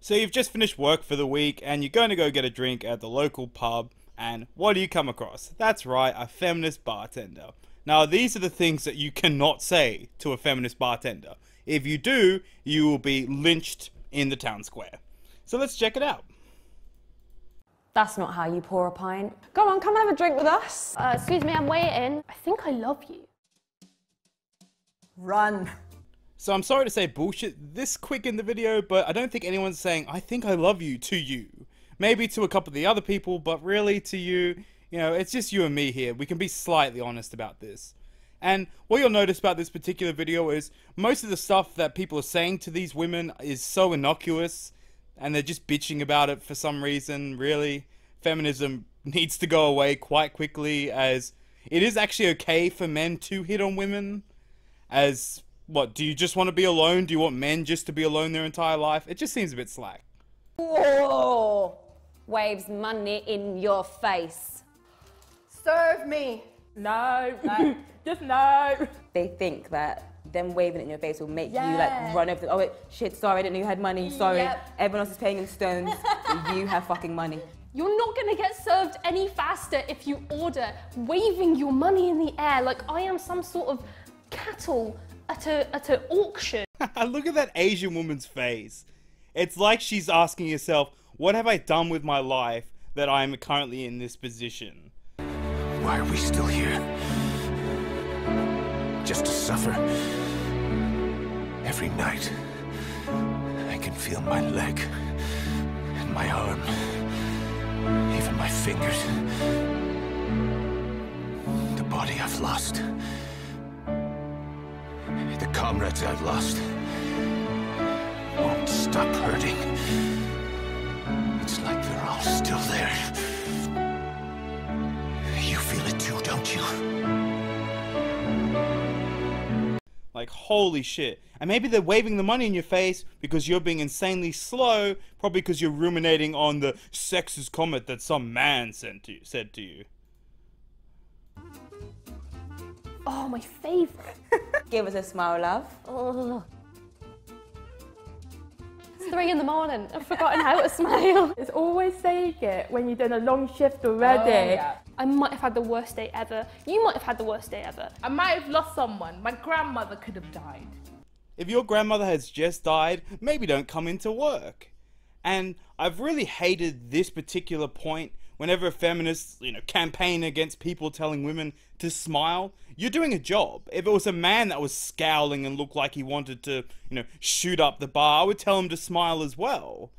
So you've just finished work for the week and you're going to go get a drink at the local pub, and what do you come across? That's right, a feminist bartender. Now these are the things that you cannot say to a feminist bartender. If you do, you will be lynched in the town square. So let's check it out. That's not how you pour a pint. Go on, come have a drink with us. Excuse me, I'm waiting. I think I love you. Run. So I'm sorry to say bullshit this quick in the video, but I don't think anyone's saying, I think I love you to you. Maybe to a couple of the other people, but really to you, you know, it's just you and me here. We can be slightly honest about this. And what you'll notice about this particular video is most of the stuff that people are saying to these women is so innocuous, and they're just bitching about it for some reason. Really, feminism needs to go away quite quickly, as it is actually okay for men to hit on women. As, what, do you just want to be alone? Do you want men just to be alone their entire life? It just seems a bit slack. Whoa! Waves money in your face. Serve me. No, just no. They think that them waving it in your face will make you like run over the, oh wait, shit, sorry, I didn't know you had money, sorry. Yep. Everyone else is paying in stones, but you have fucking money. You're not gonna get served any faster if you order waving your money in the air like I am some sort of cattle at an auction. Look at that Asian woman's face. It's like she's asking herself, what have I done with my life that I am currently in this position? Why are we still here? Just to suffer? Every night, I can feel my leg, and my arm, even my fingers. The body I've lost. The comrades I've lost won't stop hurting. It's like they're all still there. You feel it too, don't you? Like, holy shit. And maybe they're waving the money in your face because you're being insanely slow, probably because you're ruminating on the sexist comment that some man said to you. Oh, my favourite. Give us a smile, love. Oh. It's 3 in the morning. I've forgotten how to smile. It's always saying it when you've done a long shift already. Oh, yeah. I might have had the worst day ever. You might have had the worst day ever. I might have lost someone. My grandmother could have died. If your grandmother has just died, maybe don't come into work. And I've really hated this particular point whenever feminists, campaign against people telling women to smile. You're doing a job. If it was a man that was scowling and looked like he wanted to, shoot up the bar, I would tell him to smile as well.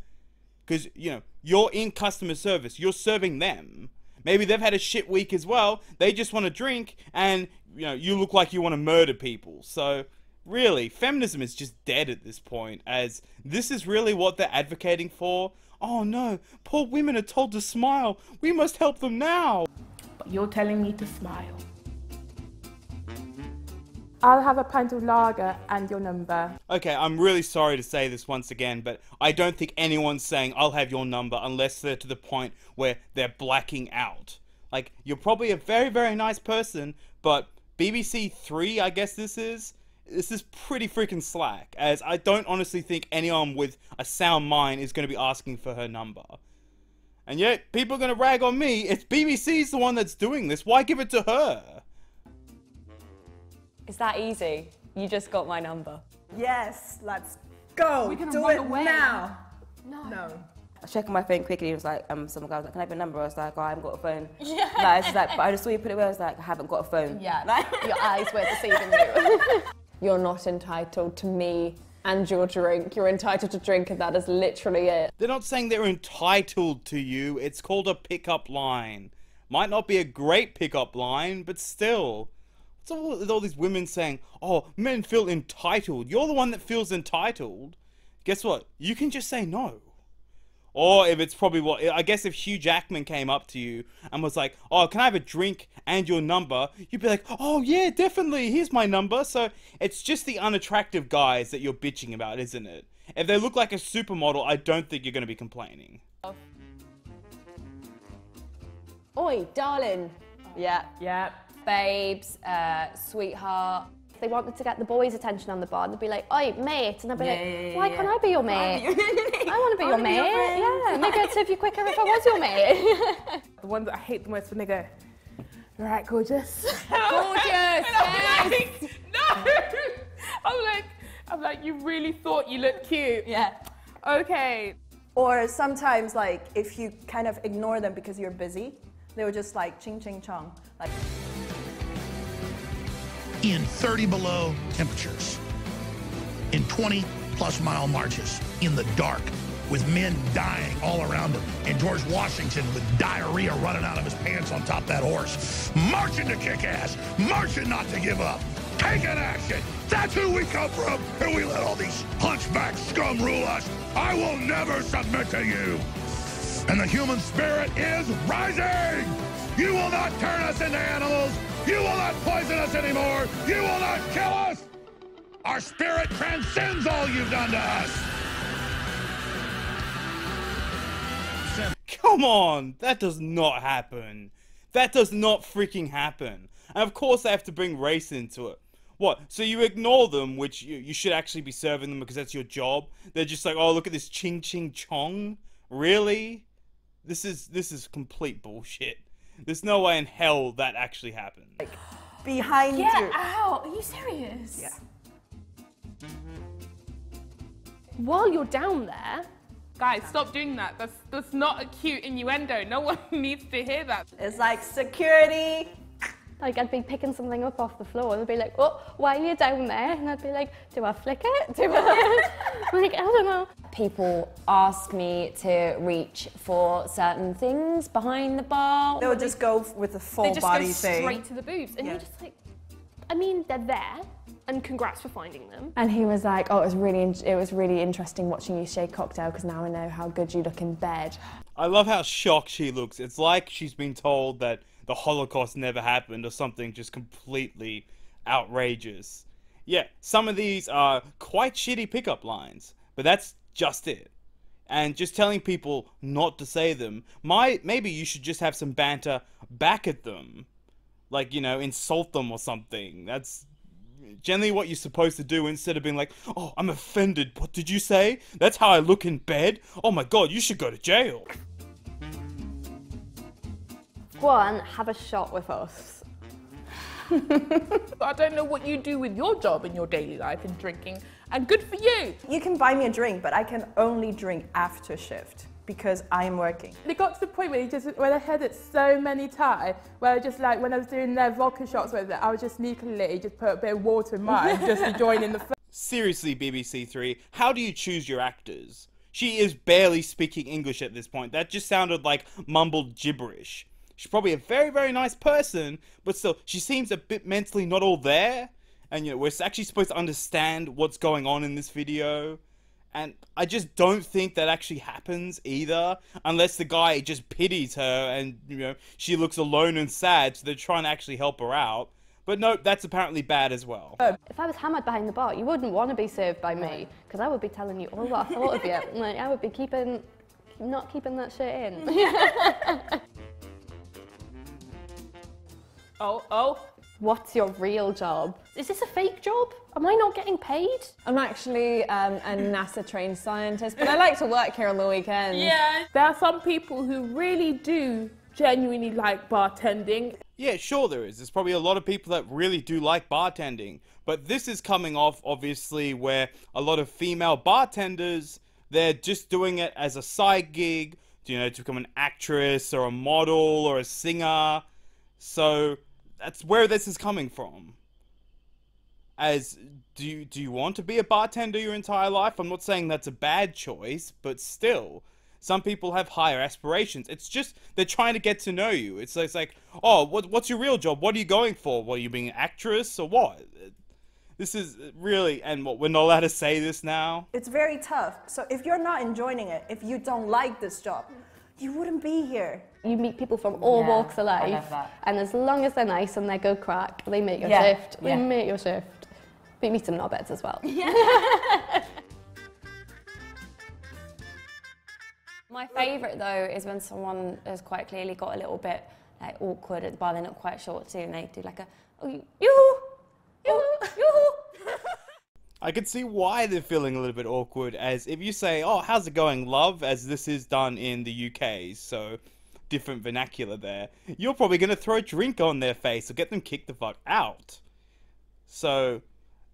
Because, you're in customer service. You're serving them. Maybe they've had a shit week as well. They just want to drink and, you look like you want to murder people. So, really, feminism is just dead at this point, as this is really what they're advocating for. Oh no, poor women are told to smile. We must help them now. But you're telling me to smile. I'll have a pint of lager and your number. Okay, I'm really sorry to say this once again, but I don't think anyone's saying I'll have your number unless they're to the point where they're blacking out. Like, you're probably a very, very nice person, but BBC 3, I guess this is pretty freaking slack, as I don't honestly think anyone with a sound mind is going to be asking for her number. And yet, people are going to rag on me. It's BBC's the one that's doing this. Why give it to her? It's that easy. You just got my number. Yes, let's go. We're gonna Do run it away. now. No. No. I was checking my phone quickly. It was like, some guy was like, can I have your number? I was like, oh, I haven't got a phone. Yeah. Like, it's just like, but I just saw you put it away. I was like, I haven't got a phone. Yeah. Like, Your eyes were deceiving you. You're not entitled to me and your drink. You're entitled to drink, and that is literally it. They're not saying they're entitled to you. It's called a pickup line. Might not be a great pickup line, but still. What's all these women saying, oh, men feel entitled. You're the one that feels entitled. Guess what? You can just say no. Or if it's probably I guess if Hugh Jackman came up to you and was like, oh, can I have a drink and your number? You'd be like, oh yeah, definitely, here's my number. So it's just the unattractive guys that you're bitching about, isn't it? If they look like a supermodel, I don't think you're going to be complaining. Oi, darling. yeah. Yeah. Babes, sweetheart, They wanted to get the boys' attention on the bar, and they'd be like, "Oi, mate," and I'd be like, "Why can't I be your mate? I want to be your mate. Yeah, maybe I'd serve you quicker if I was your mate." The one that I hate the most when they go, right, gorgeous. Gorgeous. Yes. No! I'm like, you really thought you looked cute? Yeah. Okay. Or sometimes, like, if you kind of ignore them because you're busy, they will just like ching ching chong. Like, in 30 below temperatures, in 20+ mile marches, in the dark, with men dying all around him, and George Washington with diarrhea running out of his pants on top of that horse, marching to kick ass, marching not to give up, taking action. That's who we come from, and we let all these hunchback scum rule us. I will never submit to you. And the human spirit is rising. You will not turn us into animals. You will not poison us anymore. You will not kill us. Our spirit transcends all you've done to us. Come on, that does not happen. That does not freaking happen. And of course they have to bring race into it. What? So you ignore them, which you should actually be serving them because that's your job. They're just like, oh, look at this ching ching chong. Really? This is complete bullshit. There's no way in hell that actually happened. like behind you. Out! Are you serious? Yeah. While you're down there, Guys, stop doing that. That's not a cute innuendo. No one needs to hear that. It's like security. like I'd be picking something up off the floor and they'd be like, "Oh, why are you down there?" And I'd be like, "Do I flick it? Do I?" Like, I don't know. People ask me to reach for certain things behind the bar. They would just go with the full They body just go thing. straight to the boobs, and you're just like, I mean, they're there, and congrats for finding them. And he was like, "Oh, it was really interesting watching you shake cocktail because now I know how good you look in bed." I love how shocked she looks. It's like she's been told that the Holocaust never happened or something just completely outrageous. Yeah, some of these are quite shitty pickup lines, but that's just it. And just telling people not to say them, maybe you should just have some banter back at them. Like, you know, insult them or something. That's generally what you're supposed to do instead of being like, "Oh, I'm offended. What did you say? That's how I look in bed? Oh my god, you should go to jail." Go on, have a shot with us. I don't know what you do with your job in your daily life in drinking, and good for you. You can buy me a drink, but I can only drink after shift because I'm working. It got to the point where I heard it so many times, where I just like, when I was doing their vodka shots with it, I would just sneakily just put a bit of water in mine just to join in the fun. Seriously, BBC Three, how do you choose your actors? She is barely speaking English at this point. That just sounded like mumbled gibberish. She's probably a very, very nice person, but still, she seems a bit mentally not all there. And, you know, we're actually supposed to understand what's going on in this video. And I just don't think that actually happens either, unless the guy just pities her and, you know, she looks alone and sad, so they're trying to actually help her out. But no, that's apparently bad as well. If I was hammered behind the bar, you wouldn't want to be served by me, because I would be telling you all what I thought of you. Like, I would be not keeping that shit in. Oh. What's your real job? Is this a fake job? Am I not getting paid? I'm actually a NASA-trained scientist, but I like to work here on the weekends. Yeah. There are some people who really do genuinely like bartending. Yeah, sure there is. There's probably a lot of people that really do like bartending. But this is coming off, obviously, where a lot of female bartenders, they're just doing it as a side gig, you know, to become an actress or a model or a singer. So that's where this is coming from. As, do you want to be a bartender your entire life? I'm not saying that's a bad choice, but still, some people have higher aspirations. It's just, they're trying to get to know you. It's like, oh, what's your real job? What are you going for? What, are you being an actress or what? This is really, and what, we're not allowed to say this now? It's very tough. So if you're not enjoying it, if you don't like this job, you wouldn't be here. You meet people from all walks of life, I love that. and as long as they're nice and they're good crack, they make your shift. They make your shift. But you meet some knobheads as well. My favourite though is when someone has quite clearly got a little bit like awkward at the bar, they're not quite sure what to do, and they do like a, "Oh, you, I can see why they're feeling a little bit awkward, as if you say, oh, how's it going, love, as this is done in the UK, so different vernacular there, you're probably going to throw a drink on their face or get them kicked the fuck out. So,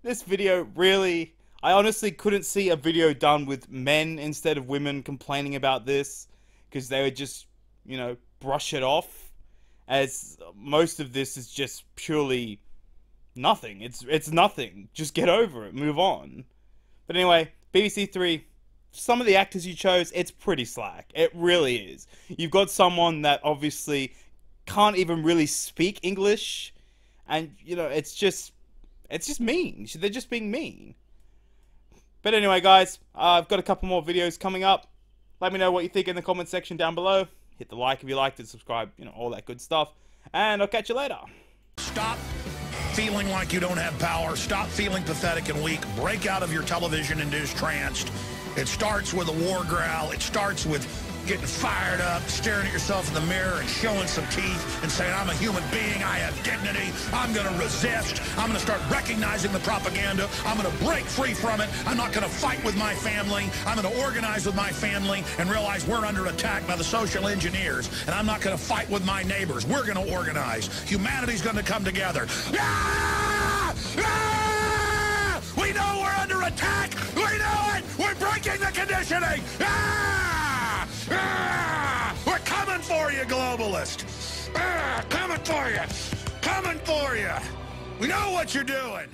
this video really, I honestly couldn't see a video done with men instead of women complaining about this, because they would just, you know, brush it off, as most of this is just purely nothing. It's nothing. Just get over it. Move on. But anyway, BBC Three, some of the actors you chose, it's pretty slack. It really is. You've got someone that obviously can't even really speak English, and, you know, it's just mean. They're just being mean. But anyway, guys, I've got a couple more videos coming up. Let me know what you think in the comment section down below. Hit the like if you liked it, subscribe, you know, all that good stuff. And I'll catch you later. Stop feeling like you don't have power. Stop feeling pathetic and weak. Break out of your television-induced trance. It starts with a war growl. It starts with getting fired up, staring at yourself in the mirror and showing some teeth and saying, I'm a human being, I have dignity, I'm going to resist, I'm going to start recognizing the propaganda, I'm going to break free from it, I'm not going to fight with my family, I'm going to organize with my family and realize we're under attack by the social engineers, and I'm not going to fight with my neighbors, we're going to organize. Humanity's going to come together. Ah! Ah! We know we're under attack, we know it, we're breaking the conditioning. Ah! Ah! We're coming for you, globalist! Ah! Coming for you! Coming for you! We know what you're doing!